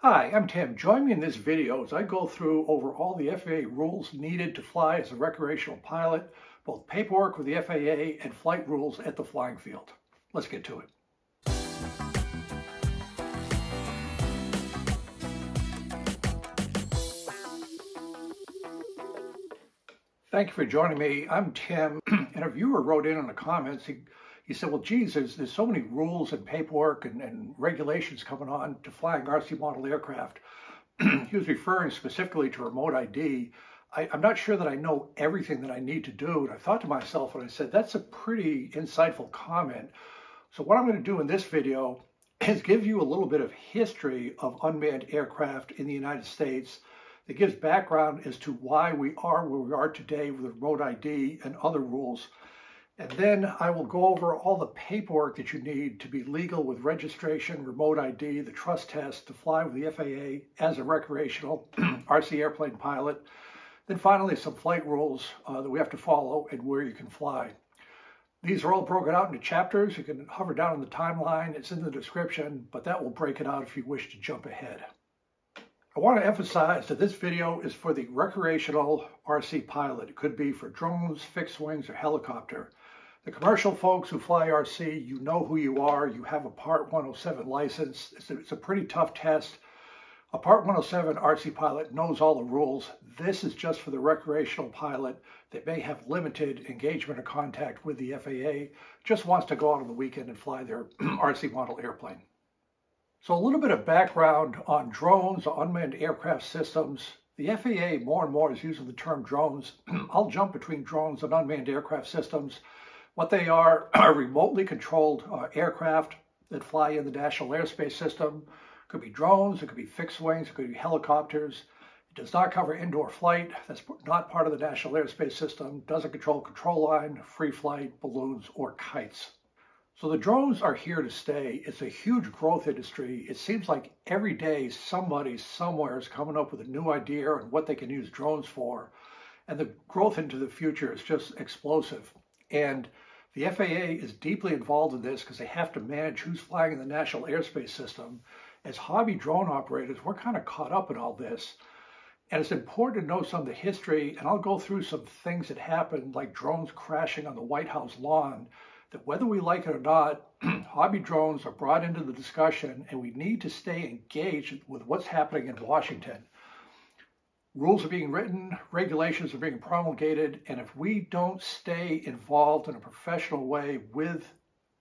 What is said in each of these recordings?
Hi, I'm Tim. Join me in this video as I go through over all the FAA rules needed to fly as a recreational pilot, both paperwork with the FAA and flight rules at the flying field. Let's get to it. Thank you for joining me. I'm Tim, and a viewer wrote in the comments. He said, well, geez, there's so many rules and paperwork and regulations coming on to flying RC model aircraft. He was referring specifically to remote ID. I'm not sure that I know everything that I need to do. And I thought to myself, and I said, that's a pretty insightful comment. So what I'm going to do in this video is give you a little bit of history of unmanned aircraft in the United States that gives background as to why we are where we are today with remote ID and other rules. And then I will go over all the paperwork that you need to be legal with registration, remote ID, the trust test to fly with the FAA as a recreational RC airplane pilot. Then finally, some flight rules that we have to follow and where you can fly. These are all broken out into chapters. You can hover down on the timeline. It's in the description, but that will break it out if you wish to jump ahead. I want to emphasize that this video is for the recreational RC pilot. It could be for drones, fixed wings, or helicopter. The commercial folks who fly RC, you know who you are. You have a Part 107 license. It's a pretty tough test. A Part 107 RC pilot knows all the rules. This is just for the recreational pilot that may have limited engagement or contact with the FAA, just wants to go out on the weekend and fly their RC model airplane. So a little bit of background on drones or unmanned aircraft systems. The FAA more and more is using the term drones. I'll jump between drones and unmanned aircraft systems. What they are remotely controlled aircraft that fly in the national airspace system. It could be drones, it could be fixed wings, it could be helicopters. It does not cover indoor flight. That's not part of the national airspace system. Doesn't control control line, free flight, balloons, or kites. So the drones are here to stay. It's a huge growth industry. It seems like every day somebody somewhere is coming up with a new idea on what they can use drones for. And the growth into the future is just explosive. And the FAA is deeply involved in this because they have to manage who's flying in the national airspace system. As hobby drone operators, we're kind of caught up in all this. And it's important to know some of the history, and I'll go through some things that happened, like drones crashing on the White House lawn, that whether we like it or not, hobby drones are brought into the discussion, and we need to stay engaged with what's happening in Washington. Rules are being written, regulations are being promulgated, and if we don't stay involved in a professional way with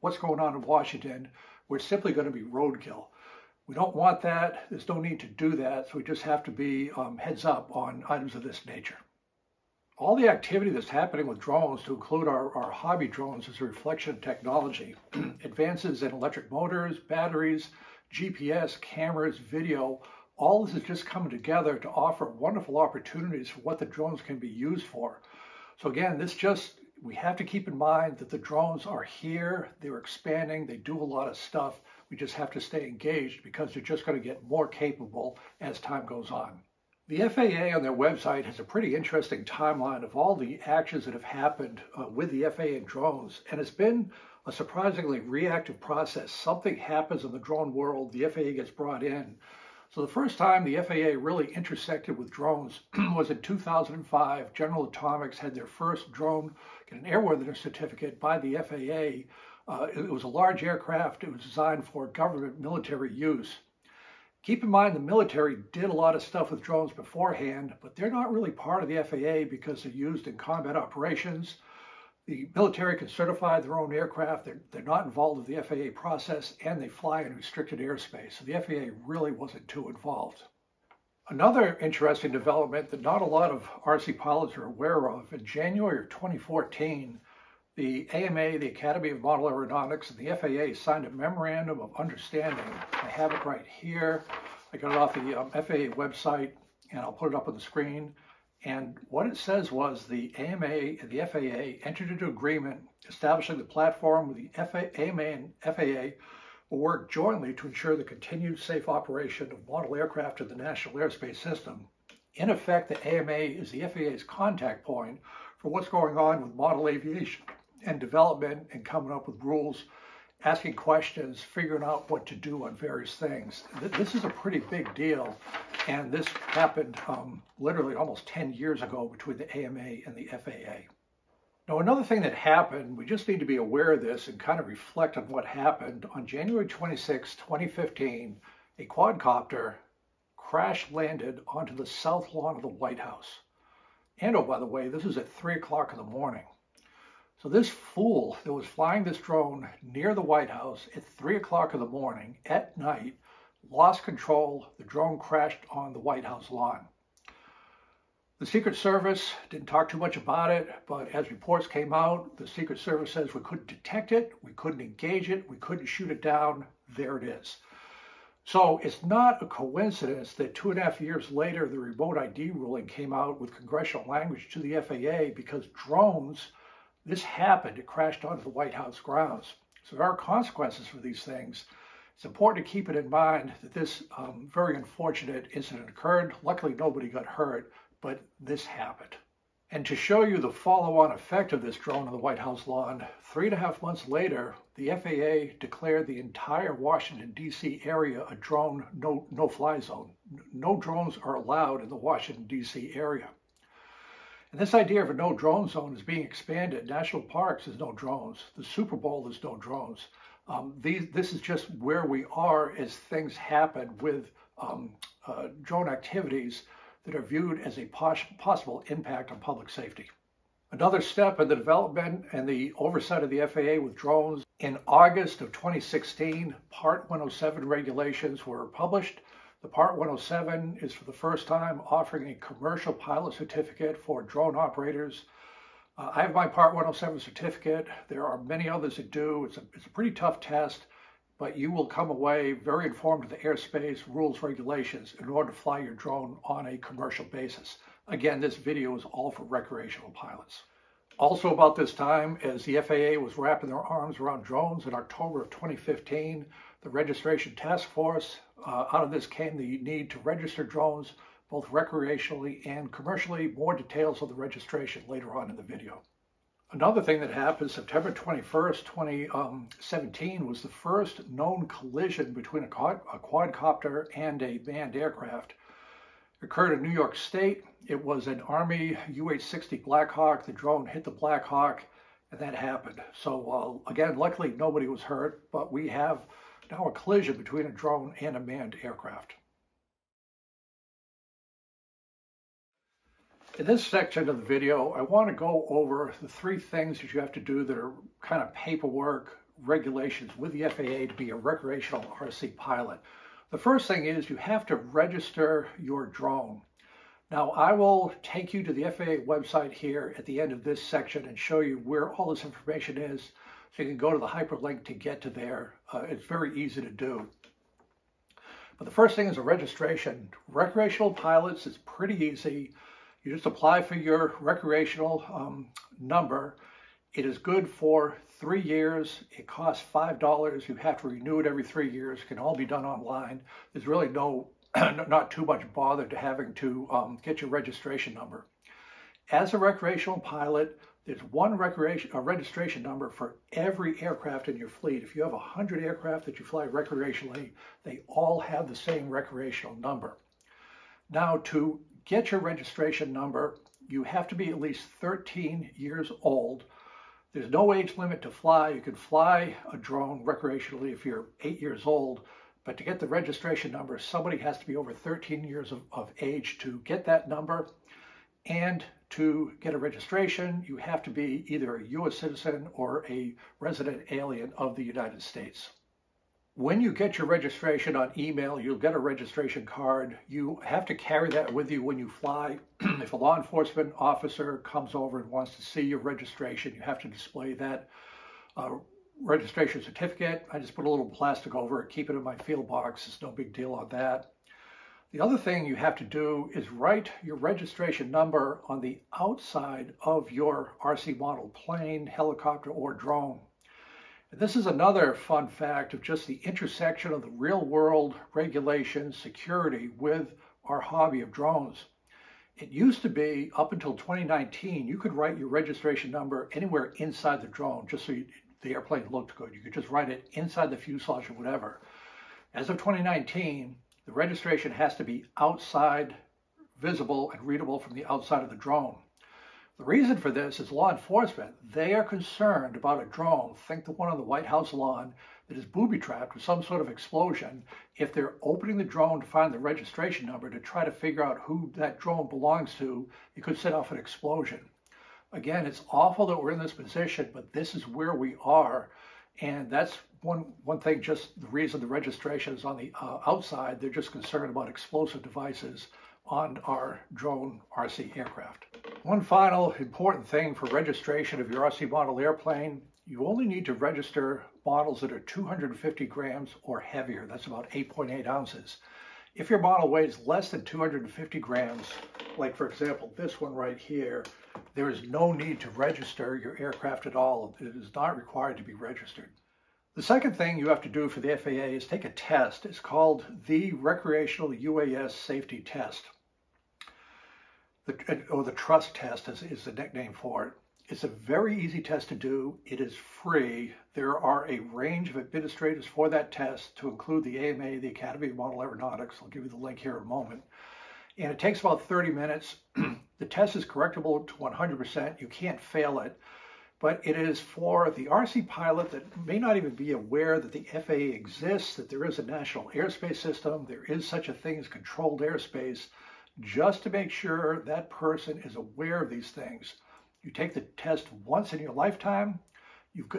what's going on in Washington, we're simply going to be roadkill. We don't want that. There's no need to do that, so we just have to be heads up on items of this nature. All the activity that's happening with drones, to include our hobby drones, is a reflection of technology. Advances in electric motors, batteries, GPS, cameras, video, all this is just coming together to offer wonderful opportunities for what the drones can be used for. So again, we have to keep in mind that the drones are here, they're expanding, they do a lot of stuff. We just have to stay engaged because they're just going to get more capable as time goes on. The FAA on their website has a pretty interesting timeline of all the actions that have happened with the FAA and drones, and it's been a surprisingly reactive process. Something happens in the drone world, the FAA gets brought in. So the first time the FAA really intersected with drones was in 2005. General Atomics had their first drone get an airworthiness certificate by the FAA. It was a large aircraft. It was designed for government military use. Keep in mind the military did a lot of stuff with drones beforehand, but they're not really part of the FAA because they're used in combat operations. The military can certify their own aircraft. They're not involved with the FAA process, and they fly in restricted airspace. So the FAA really wasn't too involved. Another interesting development that not a lot of RC pilots are aware of, in January of 2014, the AMA, the Academy of Model Aeronautics, and the FAA signed a memorandum of understanding. I have it right here. I got it off the FAA website, and I'll put it up on the screen. And what it says was the AMA and the FAA entered into agreement establishing the platform with the AMA and FAA will work jointly to ensure the continued safe operation of model aircraft in the national airspace system. In effect, the AMA is the FAA's contact point for what's going on with model aviation and development and coming up with rules asking questions, figuring out what to do on various things. This is a pretty big deal, and this happened literally almost 10 years ago between the AMA and the FAA. Now, another thing that happened, we just need to be aware of this and kind of reflect on what happened. On January 26, 2015, a quadcopter crash landed onto the south lawn of the White House. And oh, by the way, this is at 3 o'clock in the morning. So this fool that was flying this drone near the White House at 3 o'clock in the morning at night lost control. The drone crashed on the White House lawn. The Secret Service didn't talk too much about it, but as reports came out, the Secret Service says we couldn't detect it, we couldn't engage it, we couldn't shoot it down. There it is. So it's not a coincidence that 2.5 years later, the remote ID ruling came out with congressional language to the FAA, because drones, this happened, it crashed onto the White House grounds. So there are consequences for these things. It's important to keep it in mind that this very unfortunate incident occurred. Luckily, nobody got hurt, but this happened. And to show you the follow-on effect of this drone on the White House lawn, 3.5 months later, the FAA declared the entire Washington, D.C. area a drone no-fly zone. No drones are allowed in the Washington, D.C. area. And this idea of a no-drone zone is being expanded. National parks is no drones. The Super Bowl is no drones. This is just where we are as things happen with drone activities that are viewed as a possible impact on public safety. Another step in the development and the oversight of the FAA with drones, in August of 2016, Part 107 regulations were published. The Part 107 is for the first time offering a commercial pilot certificate for drone operators. I have my Part 107 certificate. There are many others that do. It's a pretty tough test, but you will come away very informed of the airspace rules, regulations in order to fly your drone on a commercial basis. Again, this video is all for recreational pilots. Also about this time, as the FAA was wrapping their arms around drones in October of 2015, the Registration Task Force, out of this came the need to register drones both recreationally and commercially. More details of the registration later on in the video. Another thing that happened, September 21st, 2017, was the first known collision between a quadcopter and a manned aircraft. It occurred in New York State. It was an Army UH-60 Black Hawk. The drone hit the Black Hawk, and that happened. So again, luckily nobody was hurt, but we have now a collision between a drone and a manned aircraft. In this section of the video, I want to go over the 3 things that you have to do that are kind of paperwork regulations with the FAA to be a recreational RC pilot. The first thing is you have to register your drone. Now, I will take you to the FAA website here at the end of this section and show you where all this information is, so you can go to the hyperlink to get to there. It's very easy to do. But the first thing is a registration. Recreational pilots is pretty easy. You just apply for your recreational number. It is good for 3 years. It costs $5. You have to renew it every 3 years. It can all be done online. There's really not too much bother to having to get your registration number. As a recreational pilot, there's one registration number for every aircraft in your fleet. If you have 100 aircraft that you fly recreationally, they all have the same recreational number. Now, to get your registration number, you have to be at least 13 years old. There's no age limit to fly. You can fly a drone recreationally if you're 8 years old, but to get the registration number, somebody has to be over 13 years of age to get that number. And to get a registration, you have to be either a U.S. citizen or a resident alien of the United States. When you get your registration on email, you'll get a registration card. You have to carry that with you when you fly. If a law enforcement officer comes over and wants to see your registration, you have to display that registration certificate. I just put a little plastic over it, keep it in my field box. It's no big deal on that. The other thing you have to do is write your registration number on the outside of your RC model plane, helicopter, or drone. This is another fun fact of just the intersection of the real world regulations, security with our hobby of drones. It used to be, up until 2019, you could write your registration number anywhere inside the drone, just so the airplane looked good. You could just write it inside the fuselage or whatever. As of 2019, the registration has to be outside, visible and readable from the outside of the drone. The reason for this is law enforcement. They are concerned about a drone, think the one on the White House lawn, that is booby-trapped with some sort of explosion. If they're opening the drone to find the registration number to try to figure out who that drone belongs to, it could set off an explosion. Again, it's awful that we're in this position, but this is where we are. And that's one thing, just the reason the registration is on the outside. They're just concerned about explosive devices on our drone RC aircraft. One final important thing for registration of your RC model airplane, you only need to register models that are 250 grams or heavier. That's about 8.8 ounces. If your model weighs less than 250 grams, like for example this one right here, there is no need to register your aircraft at all. It is not required to be registered. The second thing you have to do for the FAA is take a test. It's called the Recreational UAS Safety Test. The trust test is the nickname for it. It's a very easy test to do. It is free. There are a range of administrators for that test, to include the AMA, the Academy of Model Aeronautics. I'll give you the link here in a moment. And it takes about 30 minutes. The test is correctable to 100%. You can't fail it. But it is for the RC pilot that may not even be aware that the FAA exists, that there is a national airspace system, there is such a thing as controlled airspace, just to make sure that person is aware of these things. You take the test once in your lifetime.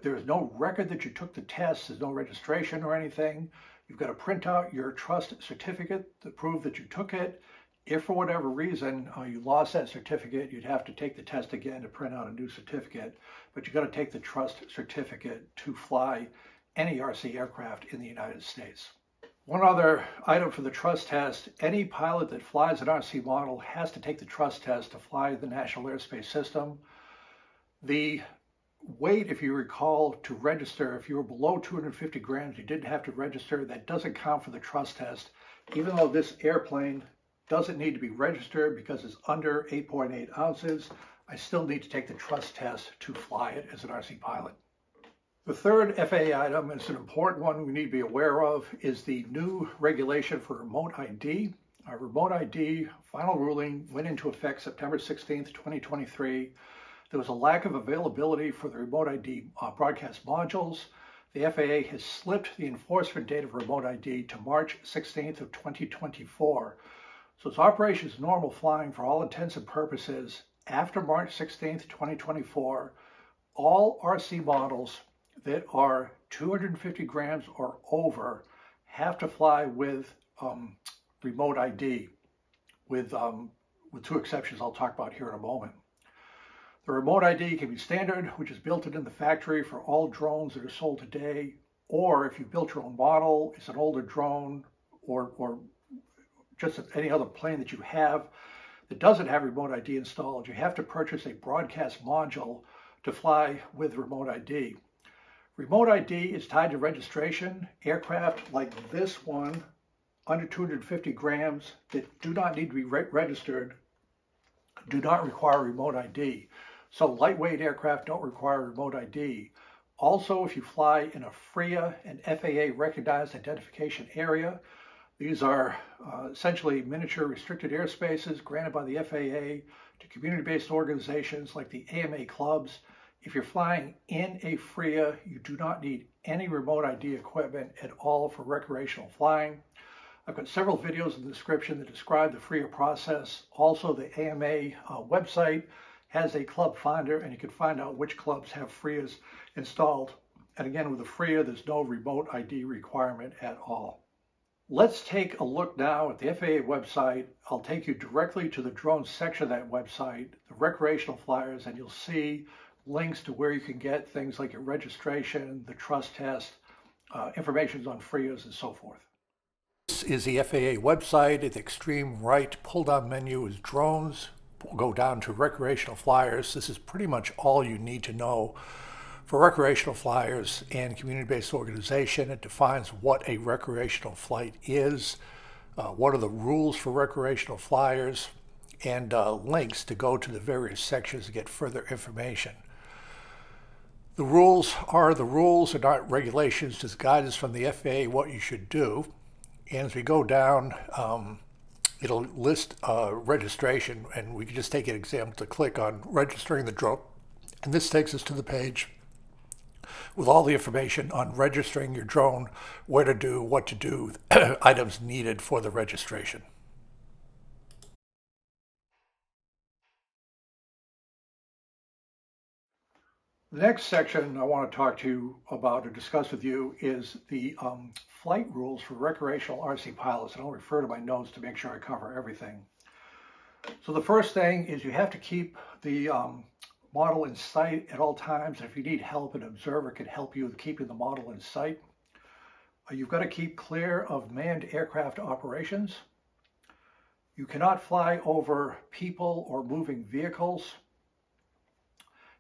There is no record that you took the test. There's no registration or anything. You've got to print out your trust certificate to prove that you took it. If for whatever reason you lost that certificate, you'd have to take the test again to print out a new certificate. But you've got to take the trust certificate to fly any RC aircraft in the United States. One other item for the trust test: any pilot that flies an RC model has to take the trust test to fly the National Airspace System. The weight, if you recall, to register, if you were below 250 grams, you didn't have to register. That doesn't count for the trust test. Even though this airplane doesn't need to be registered because it's under 8.8 ounces, I still need to take the trust test to fly it as an RC pilot. The third FAA item, and it's an important one we need to be aware of, is the new regulation for remote ID. Our remote ID final ruling went into effect September 16th, 2023. There was a lack of availability for the remote ID broadcast modules. The FAA has slipped the enforcement date of remote ID to March 16th of 2024. So it's operations normal flying for all intents and purposes. After March 16th, 2024, all RC models that are 250 grams or over have to fly with remote ID, with two exceptions I'll talk about here in a moment. The remote ID can be standard, which is built in the factory for all drones that are sold today, or if you built your own model, it's an older drone, or just any other plane that you have that doesn't have remote ID installed, you have to purchase a broadcast module to fly with remote ID. Remote ID is tied to registration. Aircraft like this one, under 250 grams, that do not need to be registered, do not require remote ID. So lightweight aircraft don't require remote ID. Also, if you fly in a FRIA and FAA recognized identification area, these are essentially miniature restricted airspaces granted by the FAA to community-based organizations like the AMA clubs. If you're flying in a FRIA, you do not need any remote ID equipment at all for recreational flying. I've got several videos in the description that describe the FRIA process. Also, the AMA website has a club finder, and you can find out which clubs have FRIAs installed. And again, with a FRIA, there's no remote ID requirement at all. Let's take a look now at the FAA website. I'll take you directly to the drone section of that website, the recreational flyers, and you'll see links to where you can get things like your registration, the trust test, information on FRIAs, and so forth. This is the FAA website. At the extreme right pull-down menu is drones. We'll go down to recreational flyers. This is pretty much all you need to know for recreational flyers and community-based organization. It defines what a recreational flight is, what are the rules for recreational flyers, and links to go to the various sections to get further information. The rules are the rules and not regulations, just guidance from the FAA what you should do. And as we go down, it'll list registration, and we can just take an example to click on registering the drone. And this takes us to the page with all the information on registering your drone, where to do, what to do, items needed for the registration. The next section I want to talk to you about or discuss with you is the flight rules for recreational RC pilots. And I'll refer to my notes to make sure I cover everything. So the first thing is you have to keep the model in sight at all times. If you need help, an observer can help you with keeping the model in sight. You've got to keep clear of manned aircraft operations. You cannot fly over people or moving vehicles.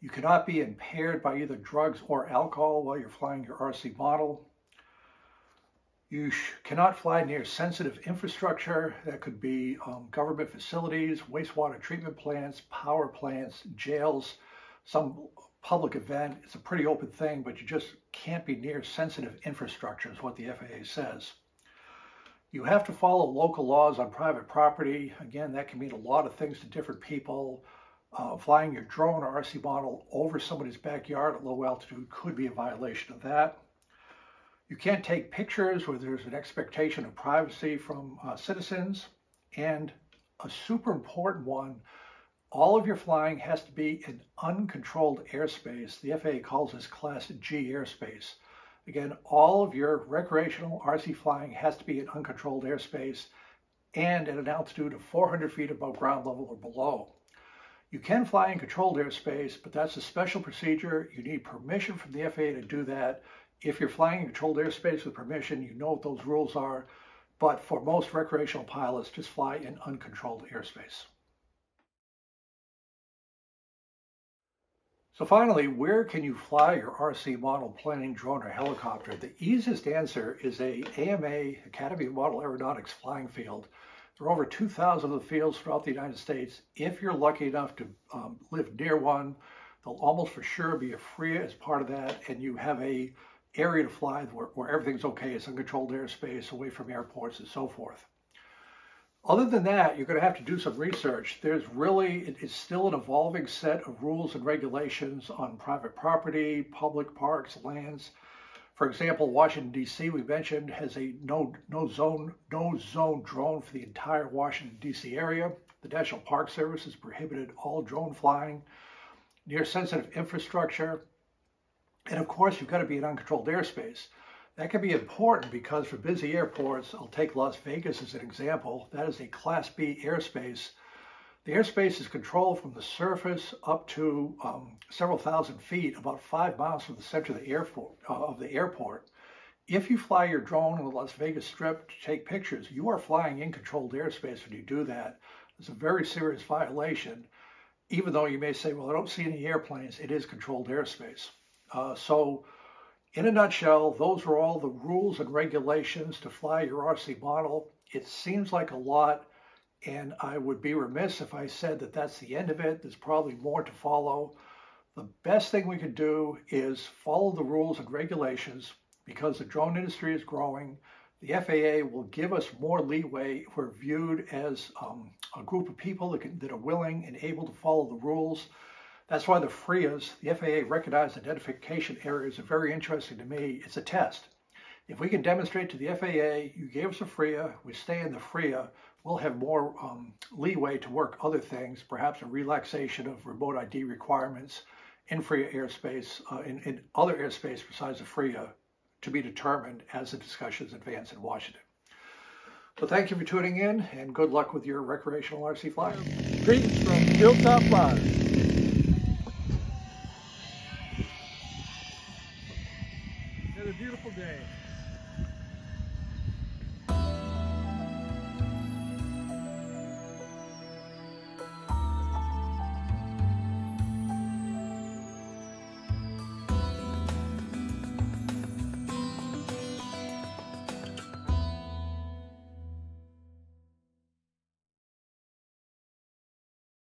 You cannot be impaired by either drugs or alcohol while you're flying your RC model. You cannot fly near sensitive infrastructure. That could be government facilities, wastewater treatment plants, power plants, jails, some public event. It's a pretty open thing, but you just can't be near sensitive infrastructure is what the FAA says. You have to follow local laws on private property. Again, that can mean a lot of things to different people. Flying your drone or RC model over somebody's backyard at low altitude could be a violation of that. You can't take pictures where there's an expectation of privacy from citizens. And a super important one, all of your flying has to be in uncontrolled airspace. The FAA calls this Class G airspace. Again, all of your recreational RC flying has to be in uncontrolled airspace and at an altitude of 400 feet above ground level or below. You can fly in controlled airspace, but that's a special procedure. You need permission from the FAA to do that. If you're flying in controlled airspace with permission, you know what those rules are. But for most recreational pilots, just fly in uncontrolled airspace. So finally, where can you fly your RC model, plane, drone, or helicopter? The easiest answer is a AMA, Academy of Model Aeronautics flying field. There are over 2,000 of the fields throughout the United States. If you're lucky enough to live near one, there'll almost for sure be a FRIA as part of that, and you have a area to fly where everything's okay. It's uncontrolled airspace, away from airports, and so forth. Other than that, you're going to have to do some research. It's still an evolving set of rules and regulations on private property, public parks, lands. For example, Washington, D.C., we mentioned, has a no zone drone for the entire Washington, D.C. area. The National Park Service has prohibited all drone flying near sensitive infrastructure. And of course, you've got to be in uncontrolled airspace. That can be important because for busy airports, I'll take Las Vegas as an example, that is a Class B airspace. The airspace is controlled from the surface up to several thousand feet, about 5 miles from the center of the airport. If you fly your drone in the Las Vegas Strip to take pictures, you are flying in controlled airspace when you do that. It's a very serious violation. Even though you may say, well, I don't see any airplanes, it is controlled airspace. So in a nutshell, those are all the rules and regulations to fly your RC model. It seems like a lot. And I would be remiss if I said that that's the end of it. There's probably more to follow. The best thing we can do is follow the rules and regulations because the drone industry is growing. The FAA will give us more leeway if we're viewed as a group of people that are willing and able to follow the rules. That's why the FRIAs, the FAA Recognized Identification Areas, are very interesting to me. It's a test. If we can demonstrate to the FAA, you gave us a FRIA, we stay in the FRIA, we'll have more leeway to work other things, perhaps a relaxation of remote ID requirements in FRIA airspace, in other airspace besides the FRIA, to be determined as the discussions advance in Washington. So thank you for tuning in, and good luck with your recreational RC flying. Greetings from Hilltop Flyers. Another beautiful day.